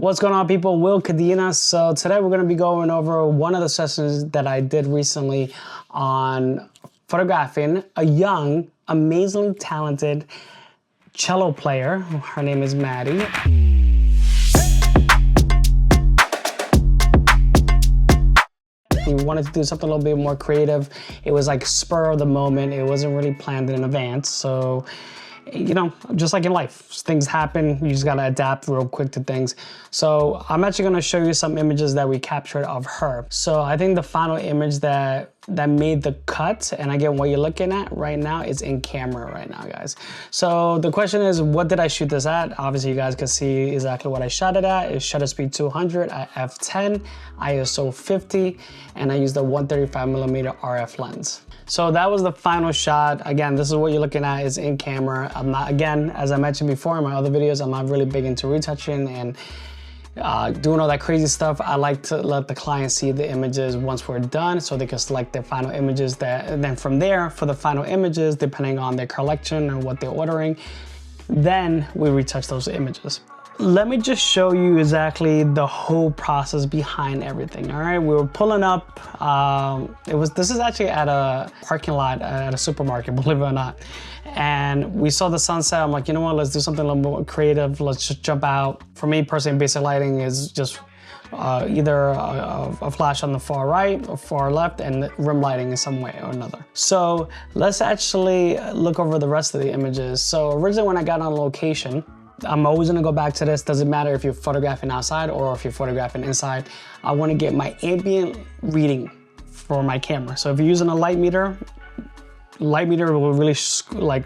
What's going on, people? Will Cadena. So today we're going to be going over one of the sessions that I did recently on photographing a young, amazingly talented cello player. Her name is Maddie. We wanted to do something a little bit more creative. It was like spur of the moment. It wasn't really planned in advance. So, you know, just like in life, things happen. You just gotta adapt real quick to things. So I'm actually gonna show you some images that we captured of her. So I think the final image that made the cut, and again, what you're looking at right now is in camera right now, guys. So the question is, what did I shoot this at? Obviously, you guys can see exactly what I shot it at. It's shutter speed 200 at f10, ISO 50, and I used a 135mm RF lens. So that was the final shot. Again, this is what you're looking at is in camera. I'm not, again, as I mentioned before in my other videos, I'm not really big into retouching and doing all that crazy stuff. I like to let the client see the images once we're done so they can select their final images and then from there, for the final images, depending on their collection and what they're ordering, then we retouch those images. Let me just show you exactly the whole process behind everything. All right, we were pulling up. This is actually at a parking lot at a supermarket, believe it or not. And we saw the sunset. I'm like, you know what? Let's do something a little more creative. Let's just jump out. For me, personally, basic lighting is just either a flash on the far right or far left and rim lighting in some way or another. So let's actually look over the rest of the images. So originally when I got on location, I'm always gonna go back to this. Doesn't matter if you're photographing outside or if you're photographing inside. I wanna get my ambient reading for my camera. So if you're using a light meter will really,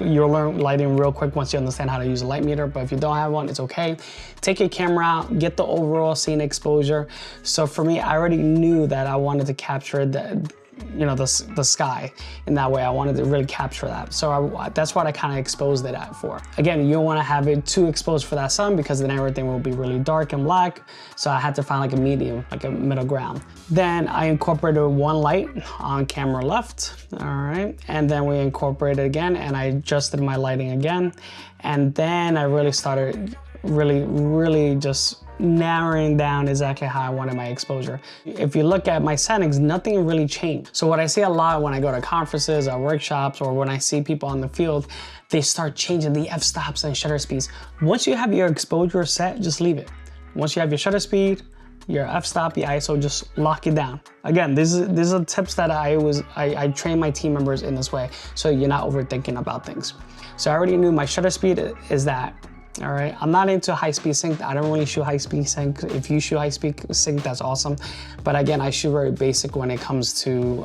you'll learn lighting real quick once you understand how to use a light meter. But if you don't have one, it's okay. Take your camera out, get the overall scene exposure. So for me, I already knew that I wanted to capture the sky in that way. I wanted to really capture that. So that's what I kind of exposed it at for. Again, you don't want to have it too exposed for that sun because then everything will be really dark and black. So I had to find like a medium, like a middle ground. Then I incorporated one light on camera left, all right? And then we incorporated again and I adjusted my lighting again. And then I really started really just narrowing down exactly how I wanted my exposure. If you look at my settings, nothing really changed. So what I see a lot when I go to conferences or workshops or when I see people on the field, they start changing the f-stops and shutter speeds. Once you have your exposure set, just leave it. Once you have your shutter speed, your f-stop, your ISO, just lock it down. Again, these are tips that I train my team members in this way, so you're not overthinking about things. So I already knew my shutter speed is that. All right, I'm not into high-speed sync. I don't really shoot high-speed sync. If you shoot high-speed sync, that's awesome. But again, I shoot very basic when it comes to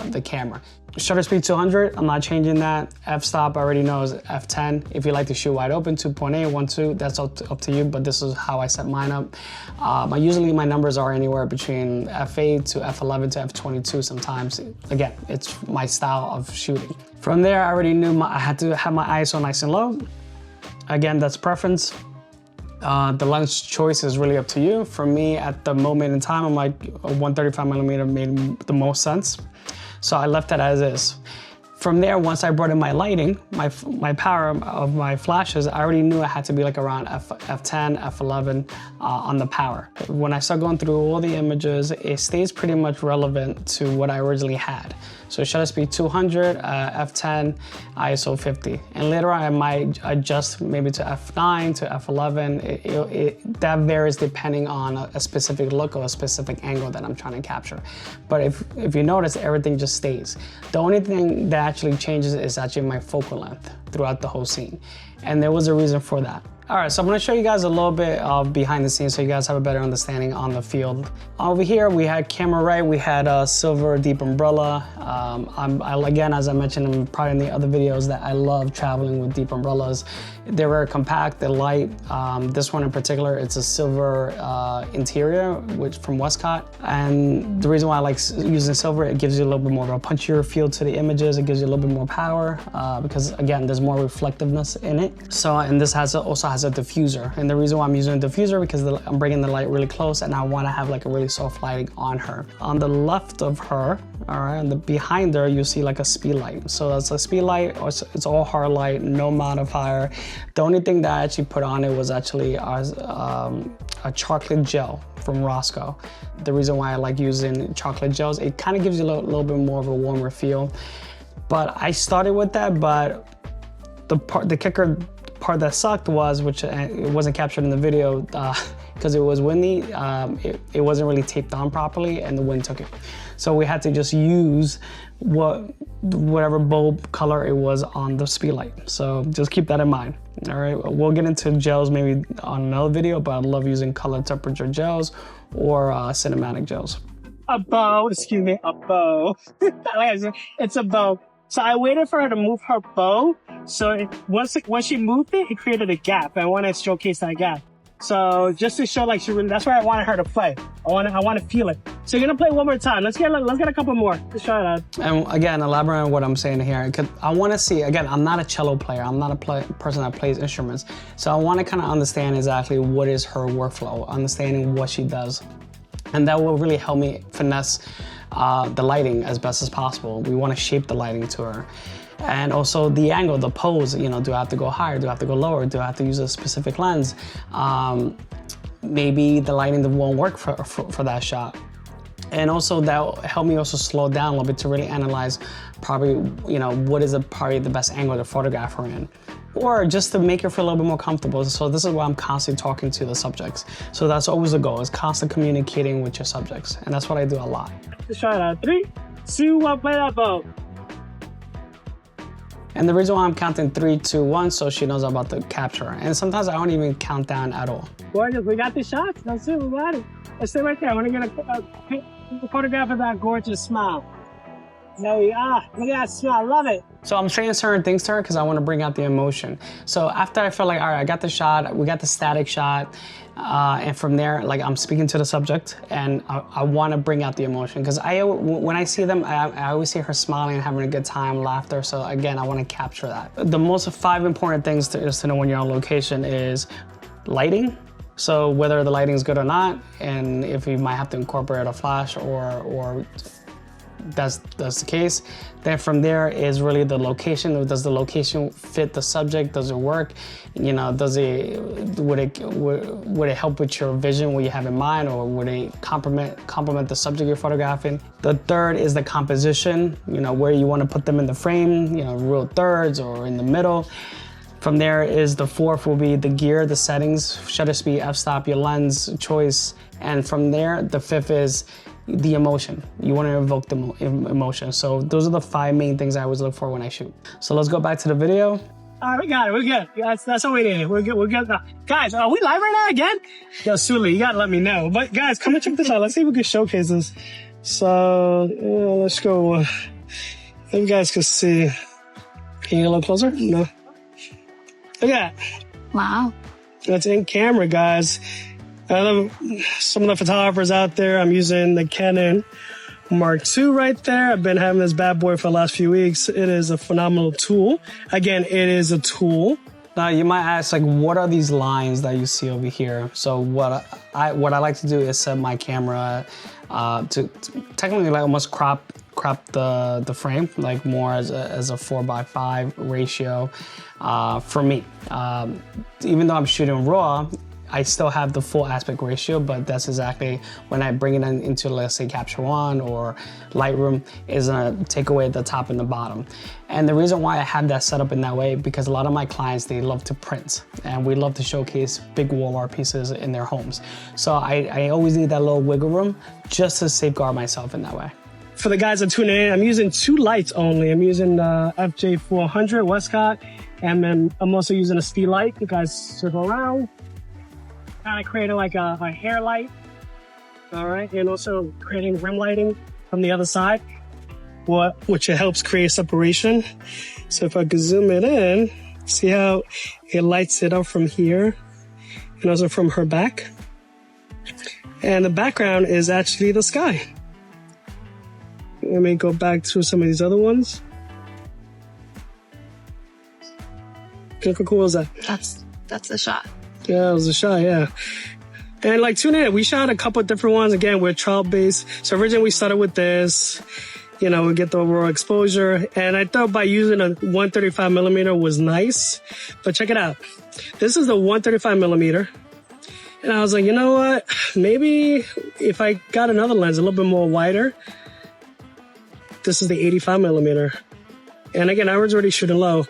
the camera. Shutter speed 200, I'm not changing that. F-stop, I already know is F10. If you like to shoot wide open, 2.8, 1.2, that's up to you, but this is how I set mine up. Usually my numbers are anywhere between F8 to F11 to F22 sometimes. Again, it's my style of shooting. From there, I already knew I had to have my ISO nice and low. Again, that's preference. The lens choice is really up to you. For me, at the moment in time, I'm like a 135mm made the most sense. So I left it as is. From there, once I brought in my lighting, my power of my flashes, I already knew it had to be like around F10, F11 on the power. When I start going through all the images, it stays pretty much relevant to what I originally had. So shutter speed 200, F10, ISO 50. And later on, I might adjust maybe to F9, to F11. That varies depending on a specific look or a specific angle that I'm trying to capture. But if you notice, everything just stays. The only thing that actually changes is actually my focal length throughout the whole scene. And there was a reason for that. All right, so I'm gonna show you guys a little bit of behind the scenes so you guys have a better understanding on the field. Over here, we had camera right, we had a silver deep umbrella. Again, as I mentioned probably in the other videos, that I love traveling with deep umbrellas. They're very compact, they're light. This one in particular, it's a silver interior, which from Westcott. And the reason why I like using silver, it gives you a little bit more of a punchier feel to the images. It gives you a little bit more power because again, there's more reflectiveness in it. So, and this also has as a diffuser. And the reason why I'm using a diffuser because I'm bringing the light really close and I want to have like a really soft lighting on her. On the left of her, all right, and behind her, you see like a speed light. So that's a speed light, it's all hard light, no modifier. The only thing that I actually put on it was actually a chocolate gel from Roscoe. The reason why I like using chocolate gels, it kind of gives you a little bit more of a warmer feel. But I started with that, but the kicker part that sucked was, which it wasn't captured in the video, because it was windy, it wasn't really taped on properly and the wind took it. So we had to just use whatever bulb color it was on the speed light. So just keep that in mind. All right, we'll get into gels maybe on another video, but I love using color temperature gels or cinematic gels. A bow, excuse me, a bow. It's a bow. So I waited for her to move her bow. So once she moved it, it created a gap. I want to showcase that gap. So just to show like that's where I wanted her to play. I want to feel it. So you're gonna play one more time. Let's get a couple more. Let's try that. And again, elaborate on what I'm saying here, because I want to see, again, I'm not a cello player. I'm not a person that plays instruments. So I want to kind of understand exactly what is her workflow, understanding what she does. And that will really help me finesse the lighting as best as possible. We want to shape the lighting to her. And also the angle, the pose, you know, do I have to go higher? Do I have to go lower? Do I have to use a specific lens? Maybe the lighting won't work for that shot. And also that will help me also slow down a little bit to really analyze probably, you know, what is probably the best angle to photograph her in. Or just to make her feel a little bit more comfortable. So this is why I'm constantly talking to the subjects. So that's always the goal, is constant communicating with your subjects. And that's what I do a lot. Let's try that. 3, 2, 1, play that bow. And the reason why I'm counting 3, 2, 1, so she knows about the capture. And sometimes I don't even count down at all. Gorgeous, we got the shots. That's it, we got it. Let's stay right there. I want to get a photograph of that gorgeous smile. There we are. Look at that smile. I love it. So I'm saying certain things to her because I want to bring out the emotion. So after I feel like, all right, I got the shot, we got the static shot, and from there, like I'm speaking to the subject and I want to bring out the emotion because when I see them, I always see her smiling and having a good time, laughter. So again, I want to capture that. The most 5 important things to know when you're on location is lighting. So whether the lighting is good or not, and if you might have to incorporate a flash or that's the case. Then from there is really the location. Does the location fit the subject? Does it work? You know, would it help with your vision, what you have in mind, or would it complement the subject you're photographing? The third is the composition. You know, where you want to put them in the frame. You know, real thirds or in the middle. From there is the fourth will be the gear, the settings, shutter speed, f-stop, your lens choice, and from there the fifth is the emotion. You want to evoke the emotion. So those are the 5 main things I always look for when I shoot. So let's go back to the video. All right, we got it. We're good. That's what we did. We're good. We're good. Guys, are we live right now again? Yo, Suli, you gotta let me know. But guys, come and check this out. Let's see if we can showcase this. So let's go. If you guys can see. Can you get a little closer? No. Look at that. Wow. That's in camera, guys. I love some of the photographers out there. I'm using the Canon Mark II right there. I've been having this bad boy for the last few weeks. It is a phenomenal tool. Again, it is a tool. Now you might ask, like, what are these lines that you see over here? So what I like to do is set my camera to technically like almost crop the frame, like more as a 4:5 ratio for me. Even though I'm shooting raw, I still have the full aspect ratio, but that's exactly when I bring it into, let's say, Capture One or Lightroom, is gonna take away the top and the bottom. And the reason why I have that set up in that way, because a lot of my clients, they love to print, and we love to showcase big wall art pieces in their homes. So I always need that little wiggle room just to safeguard myself in that way. For the guys that tune in, I'm using 2 lights only. I'm using the FJ400 Westcott, and then I'm also using a speed light. You guys circle around. Kind of creating like a hair light, all right, and also creating rim lighting from the other side, which helps create separation. So if I could zoom it in, see how it lights it up from here and also from her back. And the background is actually the sky. Let me go back to some of these other ones. Look how cool is that? that's the shot. Yeah, it was a shot, yeah. And like tune in, we shot a couple of different ones. Again, we're trial based. So originally we started with this, you know, we get the overall exposure. And I thought by using a 135 millimeter was nice, but check it out. This is the 135 millimeter. And I was like, you know what? Maybe if I got another lens a little bit more wider, this is the 85 millimeter. And again, I was already shooting low.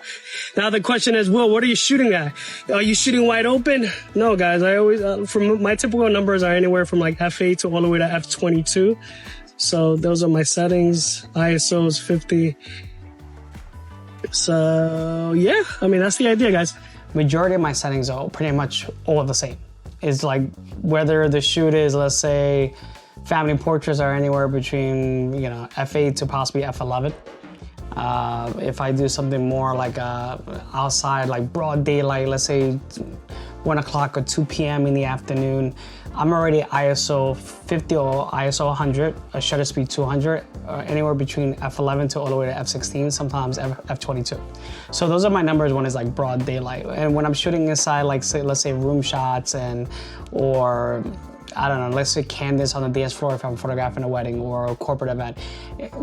Now the question is, Will, what are you shooting at? Are you shooting wide open? No, guys, I always, from my typical numbers are anywhere from like f8 to all the way to f22. So those are my settings. ISO is 50. So yeah, I mean, that's the idea, guys. Majority of my settings are pretty much all the same. It's like whether the shoot is, let's say, family portraits are anywhere between, you know, f8 to possibly f11. If I do something more like outside, like broad daylight, let's say 1 o'clock or 2 p.m. in the afternoon, I'm already ISO 50 or ISO 100, a shutter speed 200, anywhere between f11 to all the way to f16, sometimes f22. So those are my numbers when it's like broad daylight. And when I'm shooting inside, like say, let's say room shots or I don't know, let's say candids on the dance floor if I'm photographing a wedding or a corporate event.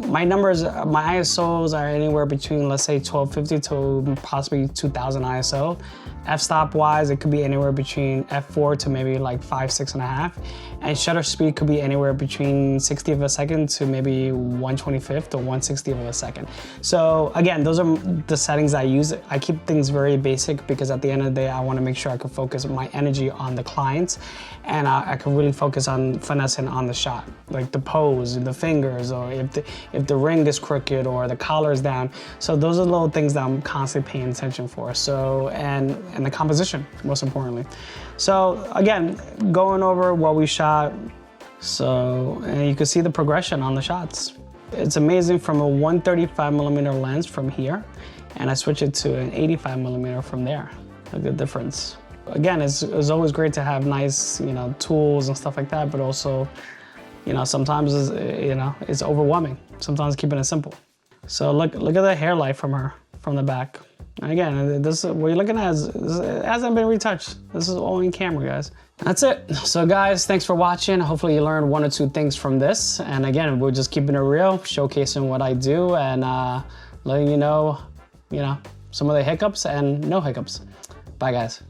My numbers, my ISOs are anywhere between, let's say 1250 to possibly 2000 ISO. F-stop wise, it could be anywhere between f4 to maybe like 5, 6.5. And shutter speed could be anywhere between 60th of a second to maybe 1/25th or 1/60th of a second. So again, those are the settings I use. I keep things very basic because at the end of the day, I want to make sure I can focus my energy on the clients and I can really focus on finessing on the shot, like the pose, the fingers, or if the ring is crooked or the collar is down. So those are little things that I'm constantly paying attention for. So, and the composition, most importantly. So again, going over what we shot. So, and you can see the progression on the shots. It's amazing from a 135 millimeter lens from here, and I switch it to an 85 millimeter from there. Look at the difference. Again, it's always great to have nice, you know, tools and stuff like that, but also, you know, sometimes it's overwhelming. Sometimes keeping it simple. So look at the hair light from her, from the back. And again, this what you're looking at it hasn't been retouched. This is all in camera, guys. That's it. So guys, thanks for watching. Hopefully you learned 1 or 2 things from this. And again, we're just keeping it real, showcasing what I do and letting you know, some of the hiccups and no hiccups. Bye, guys.